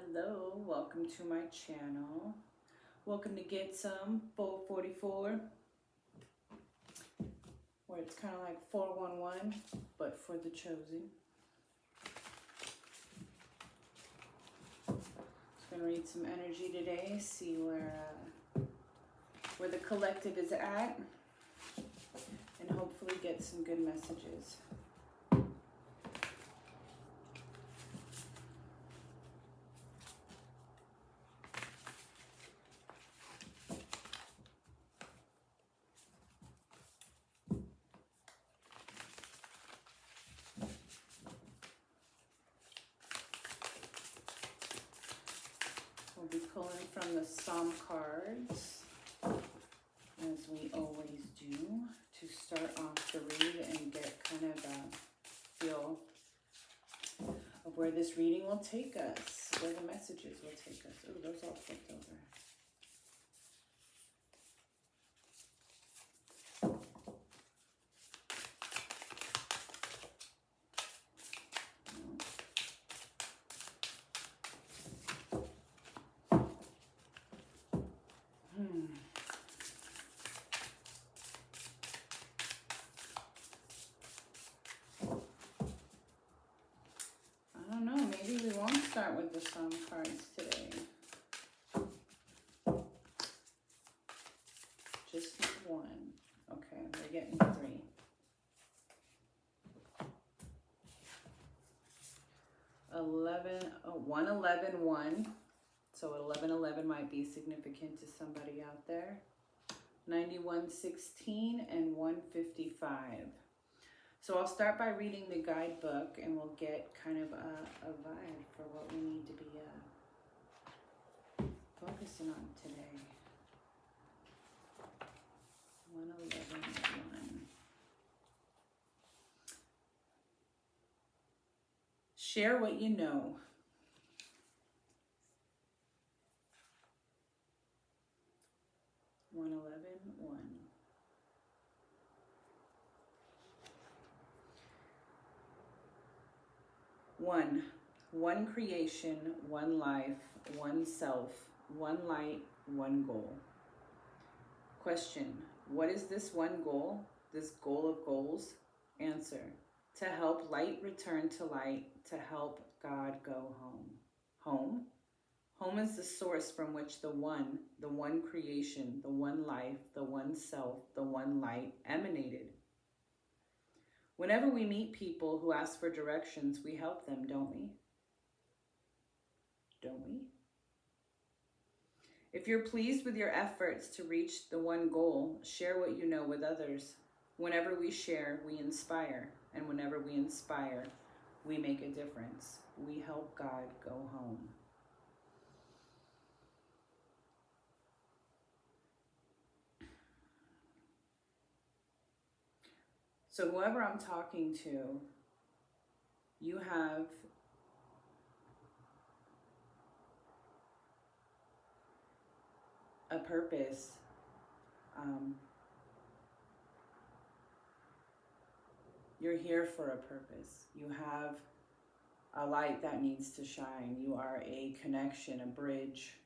Hello, welcome to my channel. Welcome to Get Some 444, where it's kind of like 411, but for the chosen. Just gonna read some energy today, see where the collective is at, and hopefully get some good messages. We'll be pulling from the Psalm cards, as we always do, to start off the read and get kind of a feel of where this reading will take us, where the messages will take us. Oh, those all flipped over. I don't know, maybe we won't start with the Psalm cards today. Just one. Okay, we're getting three. One 11 1. So 11 might be significant to somebody out there. 91:16 and 155. So I'll start by reading the guidebook and we'll get kind of a vibe for what we need to be focusing on today. 111:1. Share what you know. One creation, one life, one self, one light, one goal. Question: what is this one goal? This goal of goals? Answer: to help light return to light, to help God go home. Home? Home is the source from which the one creation, the one life, the one self, the one light emanated. Whenever we meet people who ask for directions, we help them, don't we? Don't we? If you're pleased with your efforts to reach the one goal, share what you know with others. Whenever we share, we inspire. And whenever we inspire, we make a difference. We help God go home. So whoever I'm talking to, you have a purpose. You're here for a purpose. You have a light that needs to shine. You are a connection, a bridge.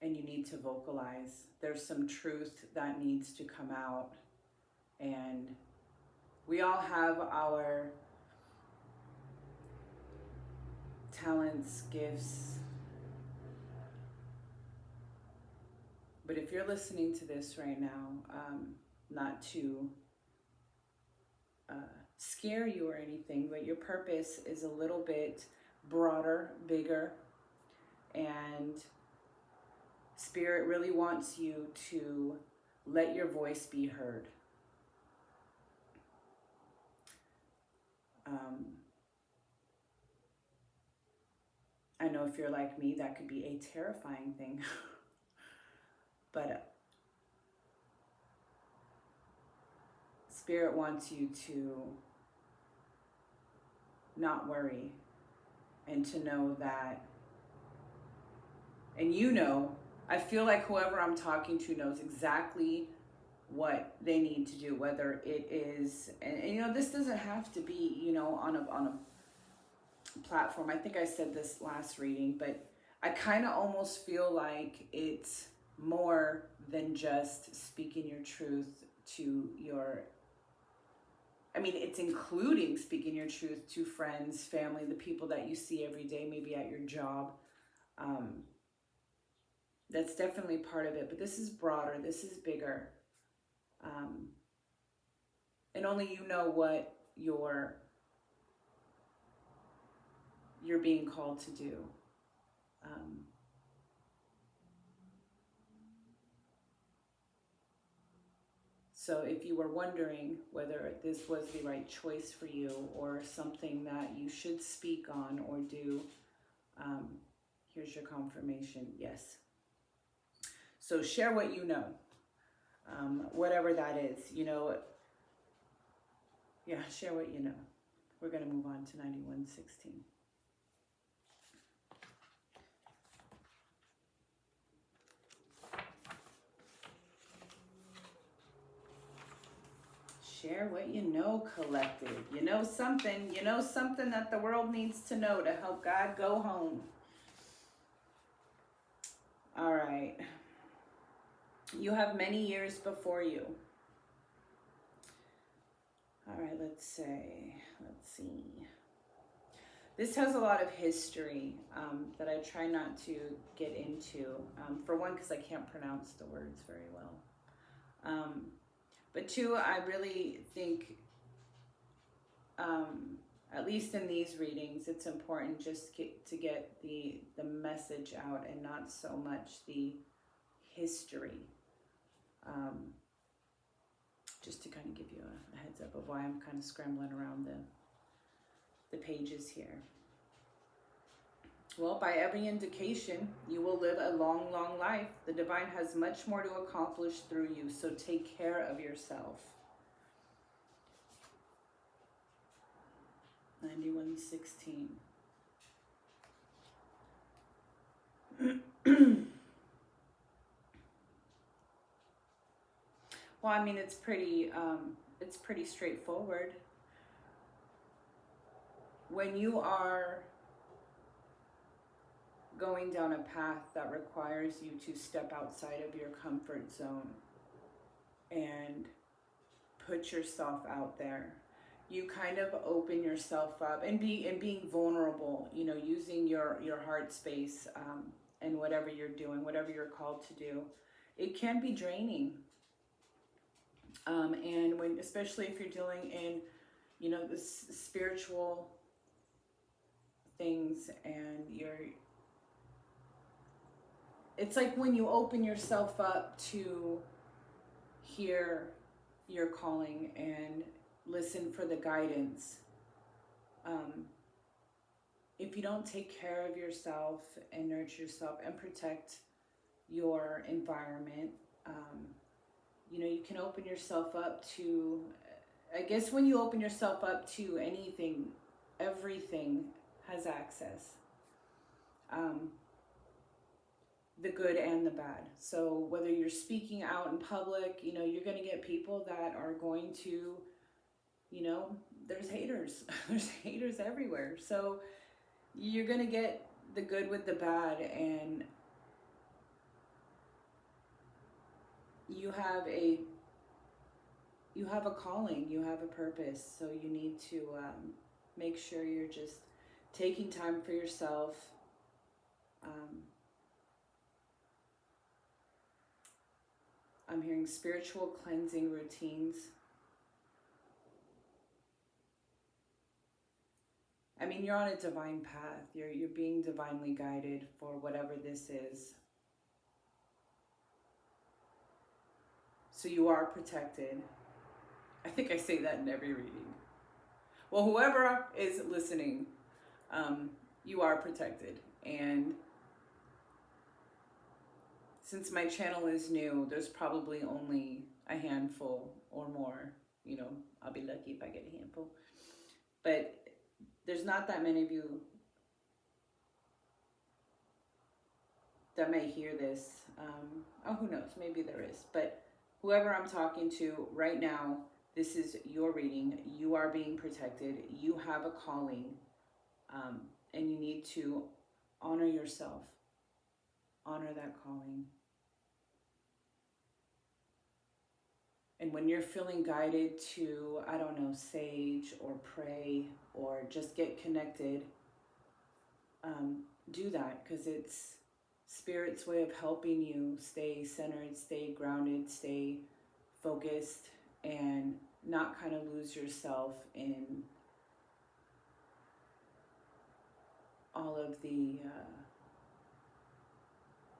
And you need to vocalize. There's some truth that needs to come out. And we all have our talents, gifts. But if you're listening to this right now, not to scare you or anything, but your purpose is a little bit broader, bigger, and Spirit really wants you to let your voice be heard. I know if you're like me, that could be a terrifying thing. But Spirit wants you to not worry and to know that, and you know, I feel like whoever I'm talking to knows exactly what they need to do, whether it is, and you know, this doesn't have to be, you know, on a platform. I think I said this last reading, but I kind of almost feel like it's more than just speaking your truth to your, I mean, it's including speaking your truth to friends, family, the people that you see every day, maybe at your job. That's definitely part of it, but this is broader, this is bigger. And only you know what you're being called to do. So if you were wondering whether this was the right choice for you or something that you should speak on or do, here's your confirmation, yes. So share what you know, whatever that is, you know, yeah, share what you know. We're going to move on to 9116. Share what you know, collective. You know something that the world needs to know to help God go home. All right. You have many years before you. All right, let's see. This has a lot of history that I try not to get into. For one, because I can't pronounce the words very well. But two, I really think, at least in these readings, it's important just to get the message out and not so much the history. Just to kind of give you a heads up of why I'm kind of scrambling around the pages here. Well, by every indication, you will live a long, long life. The divine has much more to accomplish through you, so take care of yourself. 9116. Well, I mean, it's pretty straightforward. When you are going down a path that requires you to step outside of your comfort zone and put yourself out there, you kind of open yourself up and being vulnerable, you know, using your heart space, and whatever you're doing, whatever you're called to do, it can be draining. And when, especially if you're dealing in, you know, the spiritual things, and it's like when you open yourself up to hear your calling and listen for the guidance. If you don't take care of yourself and nurture yourself and protect your environment, you know, you can open yourself up to, I guess when you open yourself up to anything, everything has access. The good and the bad. So whether you're speaking out in public, you know, you're going to get people that are going to, you know, there's haters. There's haters everywhere. So you're going to get the good with the bad, and you have a calling, you have a purpose. So you need to make sure you're just taking time for yourself. I'm hearing spiritual cleansing routines. I mean, you're on a divine path. You're being divinely guided for whatever this is. So you are protected. I think I say that in every reading. Well, whoever is listening, you are protected. And since my channel is new, there's probably only a handful or more. You know, I'll be lucky if I get a handful. But there's not that many of you that may hear this. Who knows? Maybe there is. But whoever I'm talking to right now, this is your reading. You are being protected. You have a calling. And you need to honor yourself, honor that calling. And when you're feeling guided to, I don't know, sage or pray or just get connected, do that, because it's Spirit's way of helping you stay centered, stay grounded, stay focused, and not kind of lose yourself in all of the,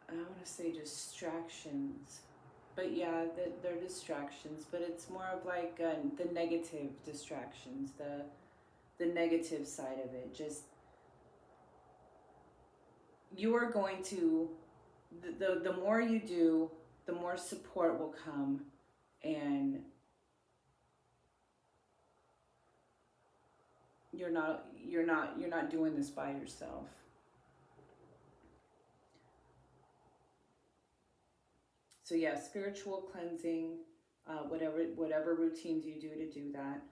I don't want to say distractions, but yeah, they're distractions, but it's more of like the negative distractions, the negative side of it. Just, you are going to, the more you do, the more support will come, and you're not doing this by yourself. So yeah, spiritual cleansing, whatever routines you do to do that.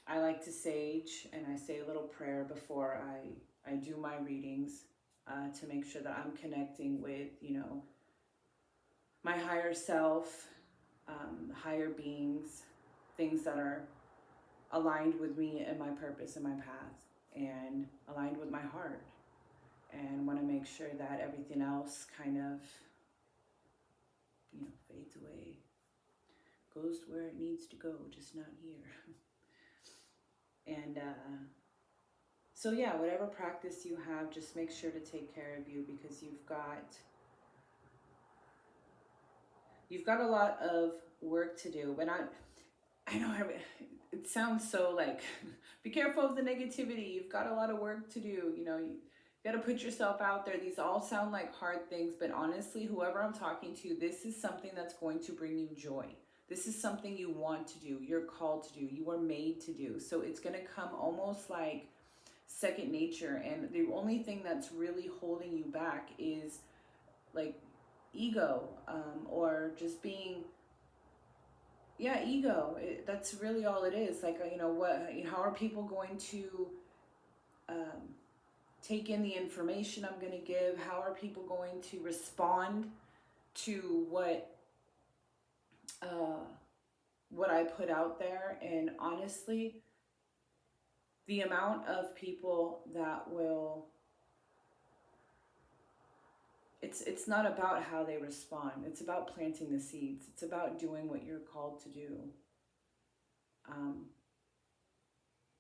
I like to sage, and I say a little prayer before I do my readings, to make sure that I'm connecting with, my higher self, higher beings, things that are aligned with me and my purpose and my path, and aligned with my heart, and want to make sure that everything else kind of, fades away, goes where it needs to go, just not here. And so yeah, whatever practice you have, just make sure to take care of you, because you've got a lot of work to do. But I know it sounds so like, be careful of the negativity. You've got a lot of work to do. You got to put yourself out there. These all sound like hard things, but honestly, whoever I'm talking to, this is something that's going to bring you joy. This is something you want to do. You're called to do. You are made to do. So it's going to come almost like second nature. And the only thing that's really holding you back is like ego, or just being, ego. That's really all it is. Like, how are people going to take in the information I'm going to give? How are people going to respond to what I put out there? And honestly, the amount of people that will, it's not about how they respond. It's about planting the seeds. It's about doing what you're called to do.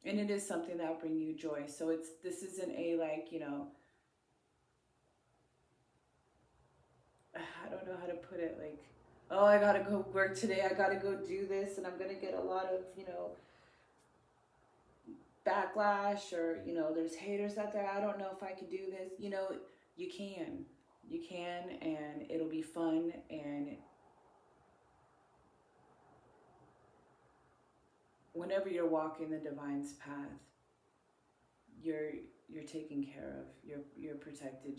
And it is something that will bring you joy. So this isn't a like, I don't know how to put it, like, oh, I gotta go work today, I gotta go do this, and I'm gonna get a lot of, backlash, or, there's haters out there, I don't know if I can do this. You can, and it'll be fun, and whenever you're walking the divine's path, you're taken care of, you're protected,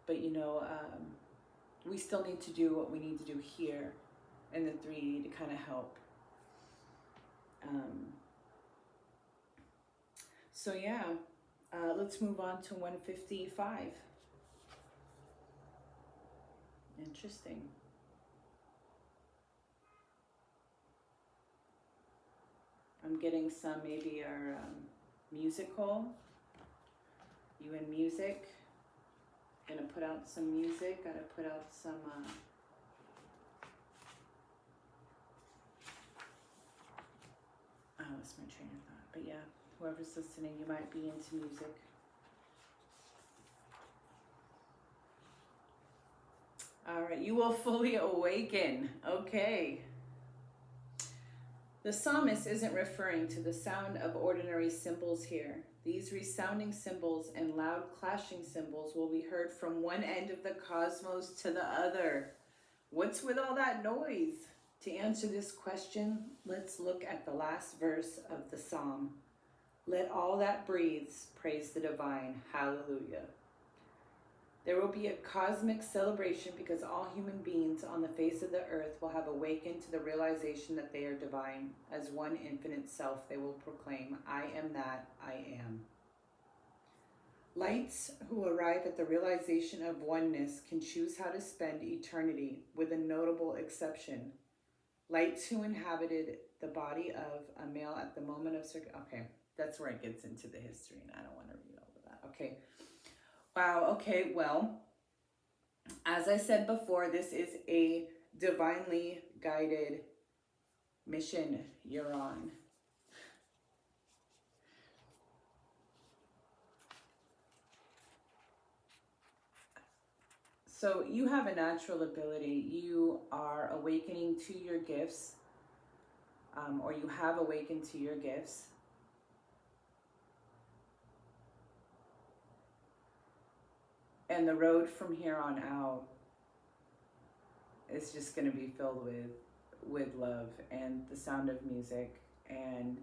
but we still need to do what we need to do here in the 3D to kind of help. So yeah, let's move on to 155. Interesting. I'm getting some, maybe our musical, you in music. Gonna put out some music, gotta put out some I lost my train of thought, but yeah, whoever's listening, you might be into music. All right, you will fully awaken. Okay. The psalmist isn't referring to the sound of ordinary cymbals here. These resounding cymbals and loud clashing cymbals will be heard from one end of the cosmos to the other. What's with all that noise? To answer this question, let's look at the last verse of the psalm. Let all that breathes praise the divine. Hallelujah. There will be a cosmic celebration because all human beings on the face of the earth will have awakened to the realization that they are divine. As one infinite self, they will proclaim, I am that I am. Lights who arrive at the realization of oneness can choose how to spend eternity, with a notable exception. Lights who inhabited the body of a male at the moment of okay, that's where it gets into the history, and I don't want to read all of that. Okay. Wow, okay, well, as I said before, this is a divinely guided mission you're on. So you have a natural ability. You are awakening to your gifts, or you have awakened to your gifts. And the road from here on out is just going to be filled with love and the sound of music, and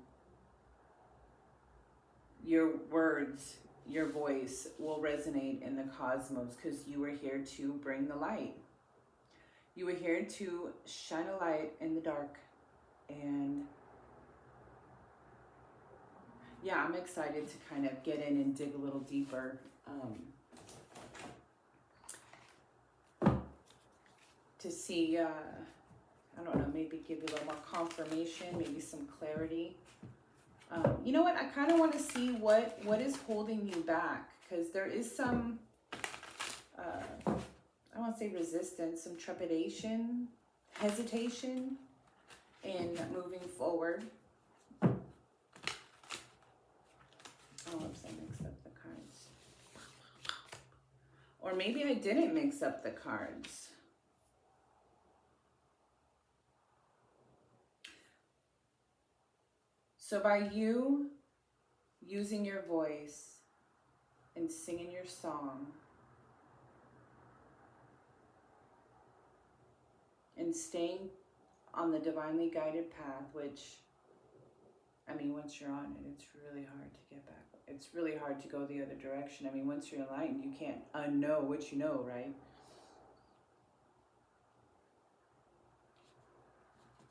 your words, your voice will resonate in the cosmos because you are here to bring the light. You are here to shine a light in the dark. And yeah, I'm excited to kind of get in and dig a little deeper. To see, I don't know, maybe give you a little more confirmation, maybe some clarity. You know what? I kind of want to see what is holding you back, because there is some, I want to say resistance, some trepidation, hesitation in moving forward. Oh, oops, I mixed up the cards. Or maybe I didn't mix up the cards. So by you using your voice and singing your song and staying on the divinely guided path, which, I mean, once you're on it, it's really hard to get back. It's really hard to go the other direction. I mean, once you're enlightened, you can't unknow what you know, right?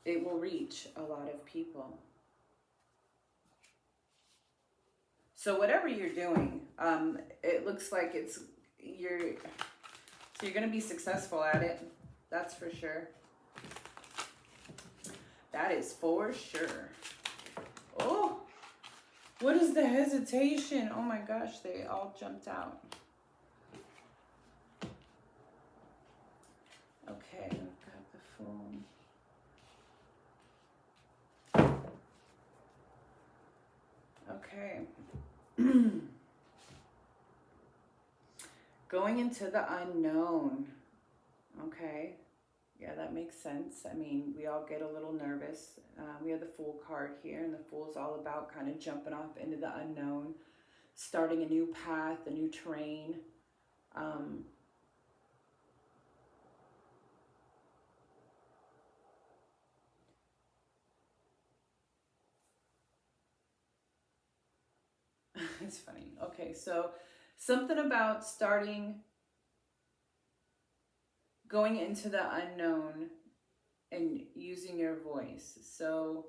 It will reach a lot of people. So whatever you're doing, it looks like you're going to be successful at it. That's for sure. That is for sure. Oh, what is the hesitation? Oh my gosh, they all jumped out. Okay, I've got the phone. Okay. Going into the unknown. Okay. Yeah, that makes sense. I mean, we all get a little nervous. We have the Fool card here, and the Fool is all about kind of jumping off into the unknown, starting a new path, a new terrain. It's funny. Okay, so something about going into the unknown and using your voice. So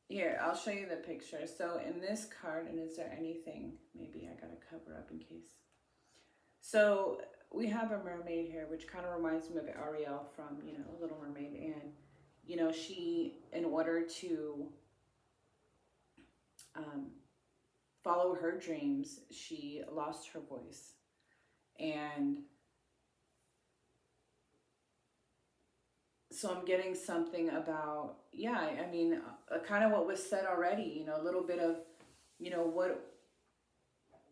here, I'll show you the picture. So in this card, and is there anything, maybe I gotta cover up in case. So we have a mermaid here, which kind of reminds me of Ariel from, Little Mermaid. And, she, in order to follow her dreams, she lost her voice. And so I'm getting something about, yeah, I mean, kind of what was said already, a little bit of,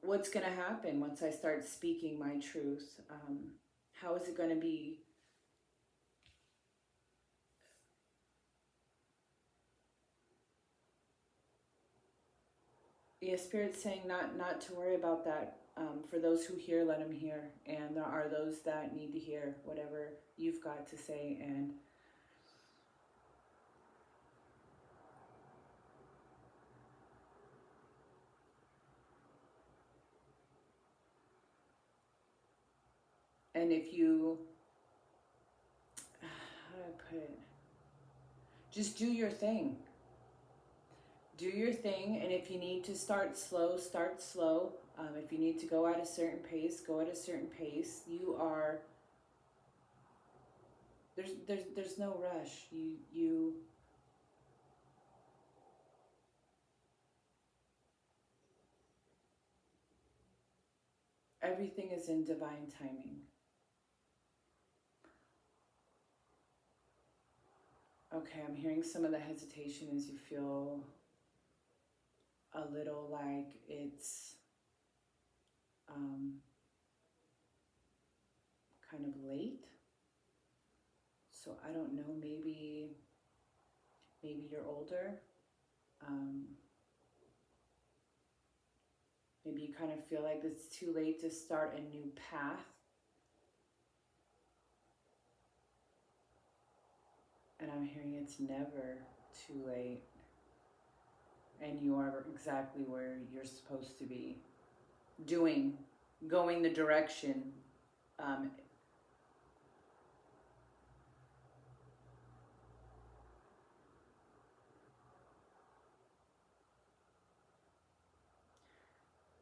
what's going to happen once I start speaking my truth. How is it going to be? Yeah, Spirit's saying not to worry about that. For those who hear, let them hear. And there are those that need to hear whatever you've got to say. And And if you, how do I put it? Just do your thing. Do your thing, and if you need to start slow, start slow. If you need to go at a certain pace, go at a certain pace. You are, there's no rush. You everything is in divine timing. Okay, I'm hearing some of the hesitation as you feel a little like it's kind of late. So I don't know, maybe you're older. Maybe you kind of feel like it's too late to start a new path. And I'm hearing it's never too late. And you are exactly where you're supposed to be. Going the direction.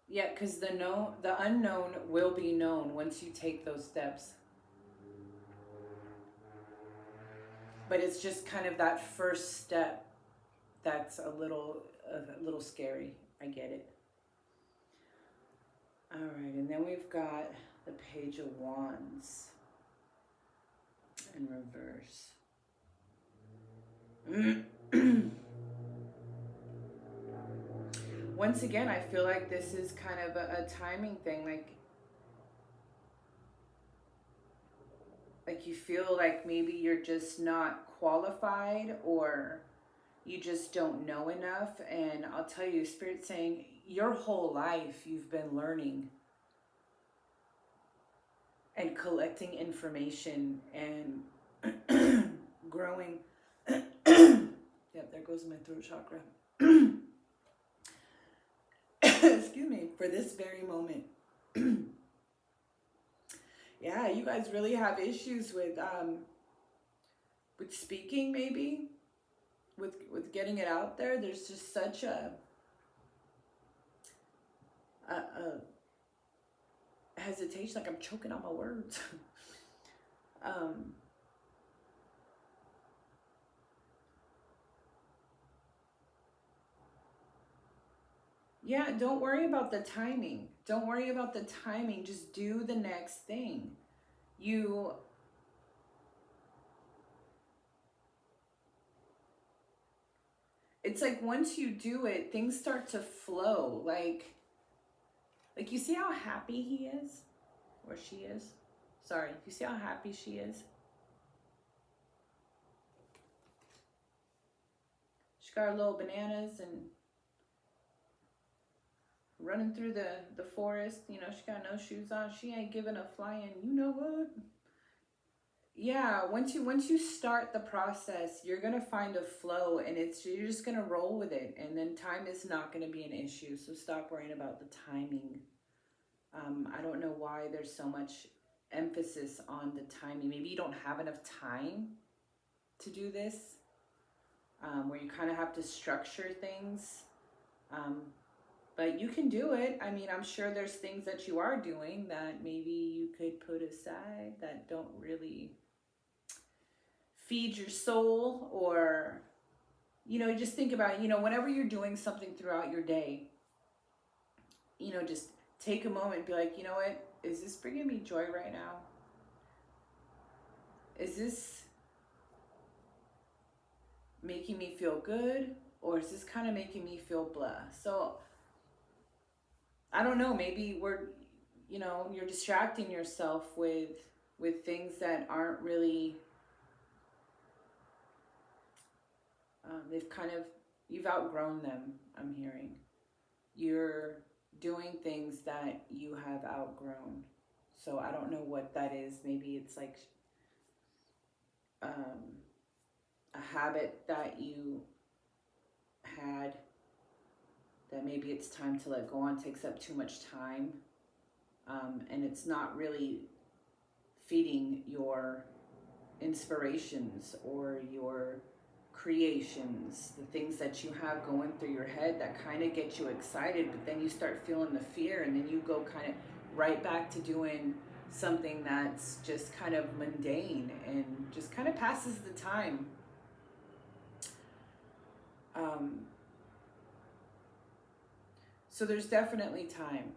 Yeah, because the unknown will be known once you take those steps. But it's just kind of that first step that's a little scary. I get it. All right, and then we've got the Page of Wands in reverse. Once again, I feel like this is kind of a timing thing. Like you feel like maybe you're just not qualified, or you just don't know enough. And I'll tell you, Spirit's saying your whole life you've been learning and collecting information and growing. Yep, there goes my throat chakra. Excuse me, for this very moment. Yeah, you guys really have issues with speaking, maybe with getting it out there. There's just such a hesitation, like I'm choking on my words. Yeah, don't worry about the timing. Don't worry about the timing. Just do the next thing. It's like once you do it, things start to flow. Like you see how happy he is? Or she is? Sorry, you see how happy she is? She got her little bananas and running through the forest. You know, she got no shoes on. She ain't giving a flying, you know what? Yeah, once you start the process, you're gonna find a flow, and you're just gonna roll with it, and then time is not gonna be an issue. So stop worrying about the timing. I don't know why there's so much emphasis on the timing. Maybe you don't have enough time to do this, where you kind of have to structure things. But you can do it. I mean, I'm sure there's things that you are doing that maybe you could put aside that don't really feed your soul, or, you know, just think about, you know, whenever you're doing something throughout your day, you know, just take a moment and be like, you know what, is this bringing me joy right now? Is this making me feel good, or is this kind of making me feel blah? So I don't know, maybe you're distracting yourself with things that aren't really, you've outgrown them. I'm hearing you're doing things that you have outgrown. So I don't know what that is. Maybe it's like a habit that you had that maybe it's time to let go on, takes up too much time, and it's not really feeding your inspirations or your creations, the things that you have going through your head that kind of get you excited, but then you start feeling the fear, and then you go kind of right back to doing something that's just kind of mundane and just kind of passes the time. So there's definitely time.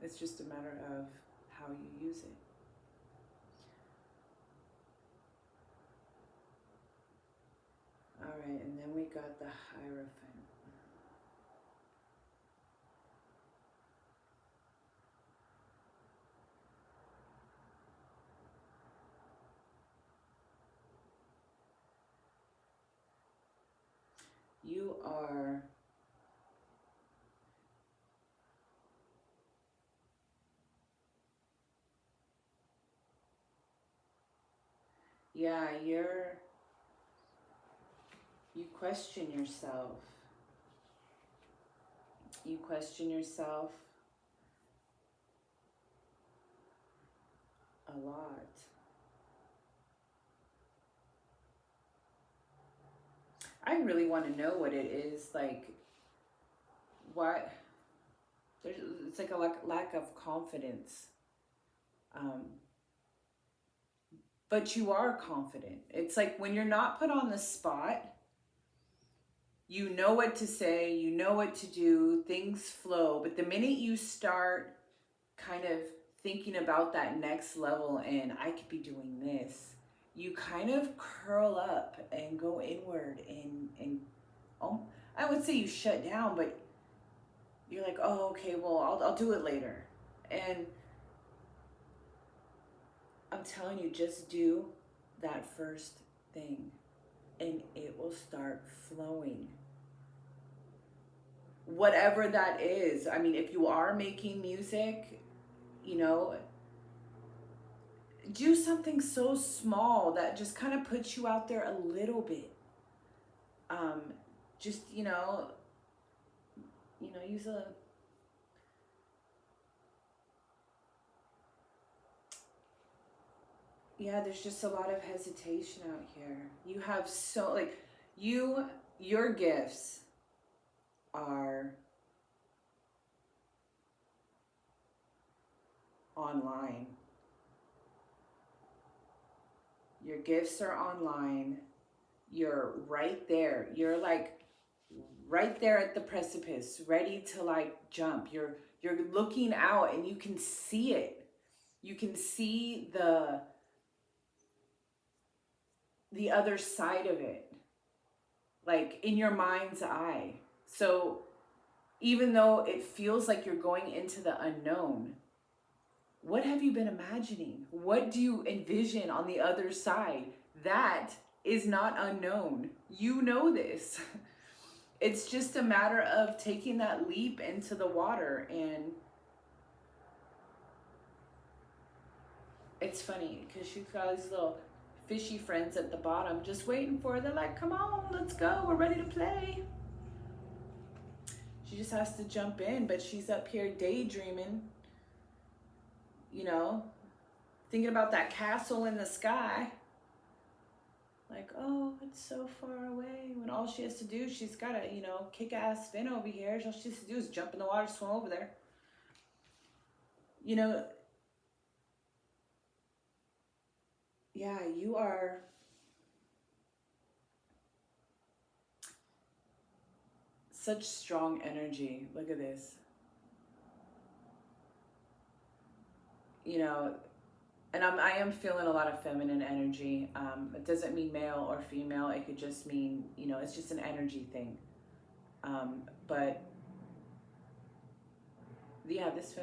It's just a matter of how you use it. All right, and then we got the Hierophant. You are you question yourself. You question yourself a lot. I really want to know what it is, like, what, it's like a lack of confidence. But you are confident. It's like when you're not put on the spot, you know what to say, you know what to do, things flow. But the minute you start kind of thinking about that next level and I could be doing this, you kind of curl up and go inward and I would say you shut down, but you're like, oh, okay, well, I'll do it later. And I'm telling you, just do that first thing and it will start flowing. Whatever that is. I mean, if you are making music, you know, do something so small that just kind of puts you out there a little bit. Just, use a there's just a lot of hesitation out here. You have your gifts are online. Your gifts are online. You're right there. You're like right there at the precipice, ready to like jump. You're looking out and you can see it. You can see the other side of it, like in your mind's eye. So even though it feels like you're going into the unknown, what have you been imagining? What do you envision on the other side? That is not unknown. You know this. It's just a matter of taking that leap into the water. And it's funny because she's got these little fishy friends at the bottom just waiting for her. They're like, come on, let's go. We're ready to play. She just has to jump in, but she's up here daydreaming, thinking about that castle in the sky. Like, oh, it's so far away. When all she has to do, she's got a, kick-ass fin over here. All she has to do is jump in the water, swim over there. You are such strong energy. Look at this. And I am feeling a lot of feminine energy. It doesn't mean male or female. It could just mean, it's just an energy thing. But yeah, this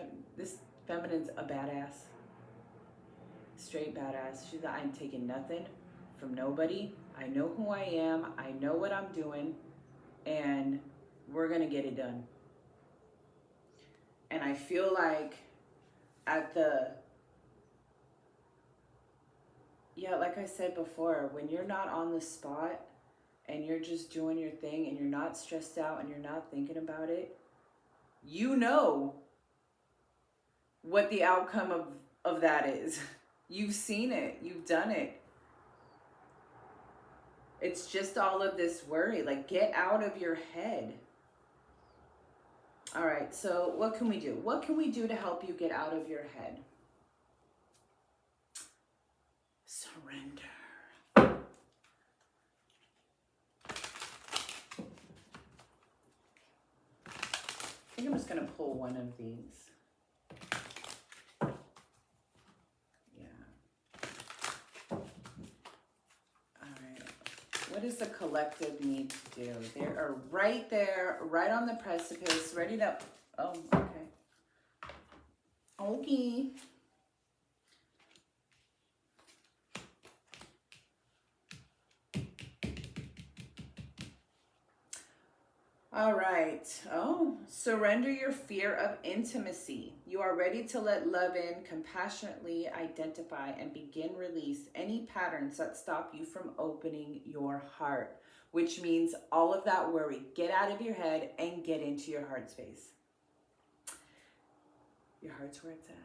feminine's a badass. Straight badass. She's like, I'm taking nothing from nobody. I know who I am. I know what I'm doing. And we're going to get it done. And I feel like like I said before, when you're not on the spot and you're just doing your thing and you're not stressed out and you're not thinking about it, you know what the outcome of that is. You've seen it. You've done it. It's just all of this worry. Like, get out of your head. All right, so what can we do? What can we do to help you get out of your head? Surrender. I think I'm just going to pull one of these. What does the collective need to do? They are right there, right on the precipice, ready to... Oh, okay. Okay. All right. Oh, surrender your fear of intimacy. You are ready to let love in, compassionately identify, and begin release any patterns that stop you from opening your heart, which means all of that worry. Get out of your head and get into your heart space. Your heart's where it's at.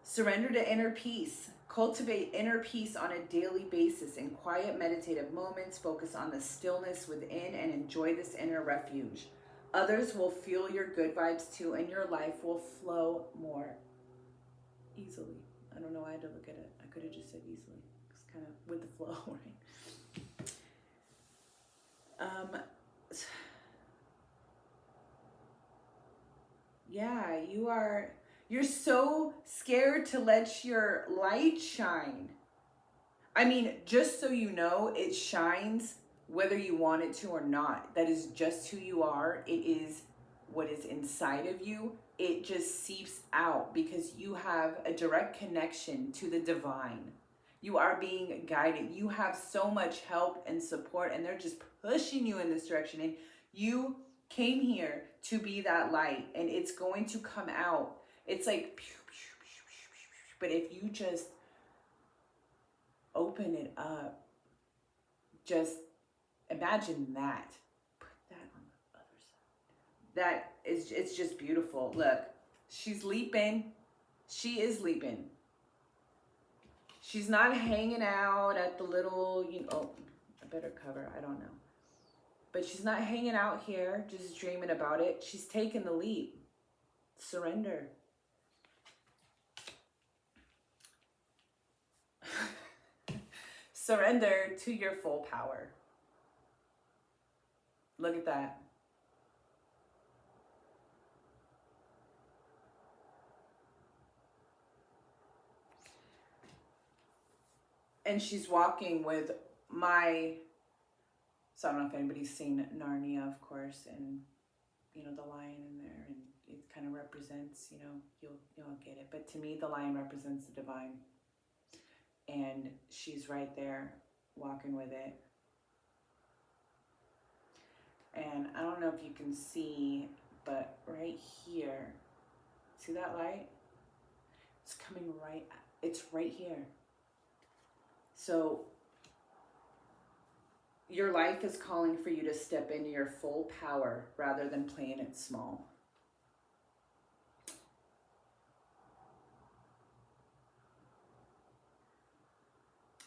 Surrender to inner peace. Cultivate inner peace on a daily basis. In quiet meditative moments, focus on the stillness within and enjoy this inner refuge. Others will feel your good vibes too, and your life will flow more easily. I don't know why I had to look at it. I could have just said easily. It's kind of with the flow, right? Yeah, you're so scared to let your light shine. I mean, just so you know, it shines whether you want it to or not. That is just who you are. It is what is inside of you. It just seeps out because you have a direct connection to the divine. You are being guided. You have so much help and support, and they're just pushing you in this direction. And you came here to be that light, and it's going to come out. It's like, but if you just open it up, just imagine that. Put that on the other side. That is, it's just beautiful. Look, she's leaping. She is leaping. She's not hanging out at the little, oh, I better cover, I don't know. But she's not hanging out here, just dreaming about it. She's taking the leap. Surrender. Surrender to your full power. Look at that. And she's walking with so I don't know if anybody's seen Narnia, of course, and the lion in there, and it kind of represents, you'll get it. But to me, the lion represents the divine. And she's right there walking with it. And I don't know if you can see, but right here, see that light? It's coming it's right here. So your life is calling for you to step into your full power rather than playing it small.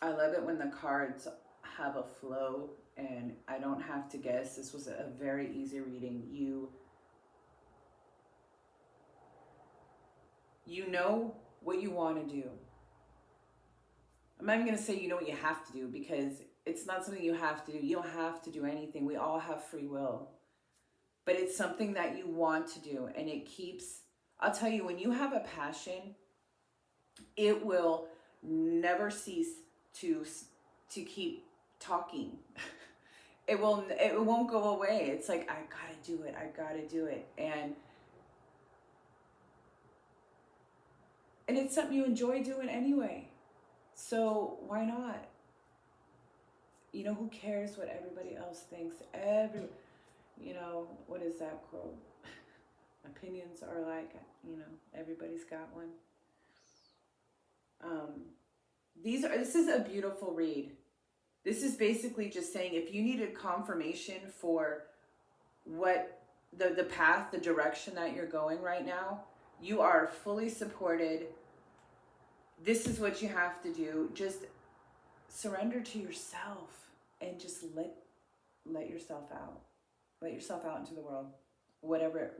I love it when the cards have a flow and I don't have to guess. This was a very easy reading. You know what you want to do. I'm not even going to say you know what you have to do, because it's not something you have to do. You don't have to do anything. We all have free will. But it's something that you want to do, and it keeps, I'll tell you, when you have a passion, it will never cease to keep talking. It won't go away. It's like, I gotta do it. And it's something you enjoy doing anyway. So why not? Who cares what everybody else thinks? What is that quote? Opinions are like, everybody's got one. This is a beautiful read. This is basically just saying, if you needed confirmation for what the path, the direction that you're going right now, you are fully supported. this is what you have to do. Just surrender to yourself and just let yourself out. Let yourself out into the world, whatever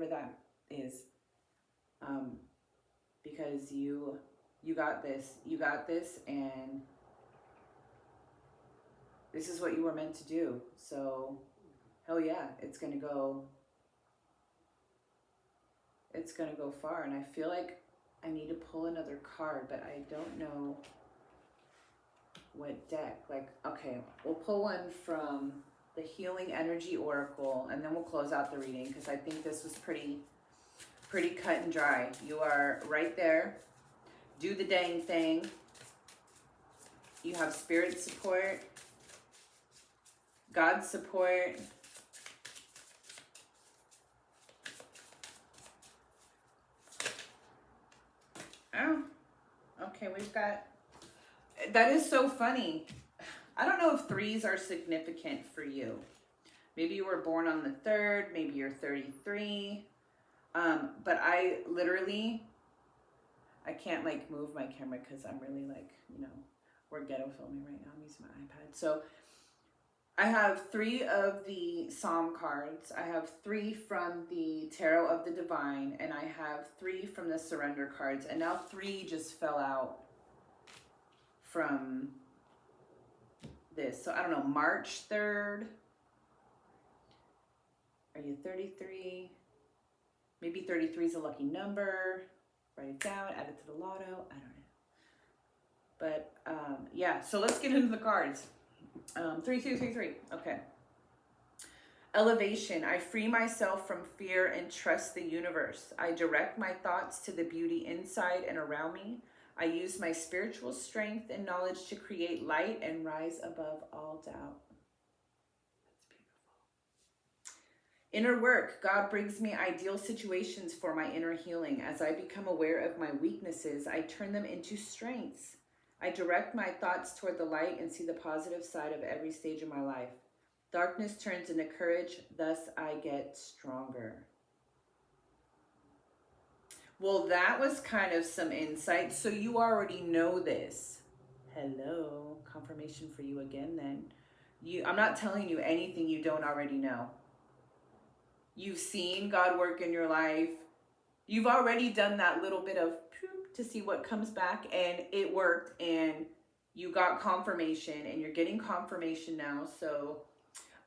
that is. Because you got this. You got this, and this is what you were meant to do. So, hell yeah, it's gonna go far. And I feel like I need to pull another card, but I don't know what deck. Like, okay, we'll pull one from the Healing Energy Oracle, and then we'll close out the reading, because I think this was pretty cut and dry. You are right there. Do the dang thing. You have spirit support, God's support. Oh, okay, we've got, that is so funny. I don't know if threes are significant for you. Maybe you were born on the 3rd, maybe you're 33. But I literally, I can't like move my camera because I'm really like, we're ghetto filming right now. I'm using my iPad. So I have 3 of the Psalm cards. I have 3 from the Tarot of the Divine, and I have 3 from the Surrender cards. And now 3 just fell out from this. So I don't know, March 3rd. Are you 33? Maybe 33 is a lucky number. Write it down, add it to the lotto. I don't know. But yeah, so let's get into the cards. 3. Okay. Elevation. I free myself from fear and trust the universe. I direct my thoughts to the beauty inside and around me. I use my spiritual strength and knowledge to create light and rise above all doubt. Inner work. God brings me ideal situations for my inner healing. As I become aware of my weaknesses, I turn them into strengths. I direct my thoughts toward the light and see the positive side of every stage of my life. Darkness turns into courage, thus I get stronger. Well, that was kind of some insight. So you already know this. Hello, confirmation for you again then. I'm not telling you anything you don't already know. You've seen God work in your life. You've already done that little bit of to see what comes back, and it worked, and you got confirmation, and you're getting confirmation now. So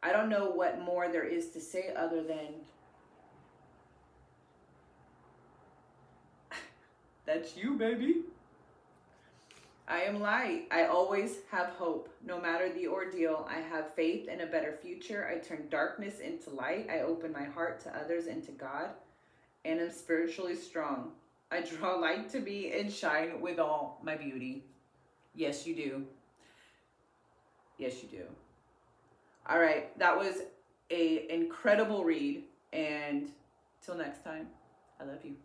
I don't know what more there is to say other than that's you, baby. I am light. I always have hope. No matter the ordeal, I have faith in a better future. I turn darkness into light. I open my heart to others and to God, and am spiritually strong. I draw light to me and shine with all my beauty. Yes, you do. Yes, you do. All right, that was an incredible read, and till next time, I love you.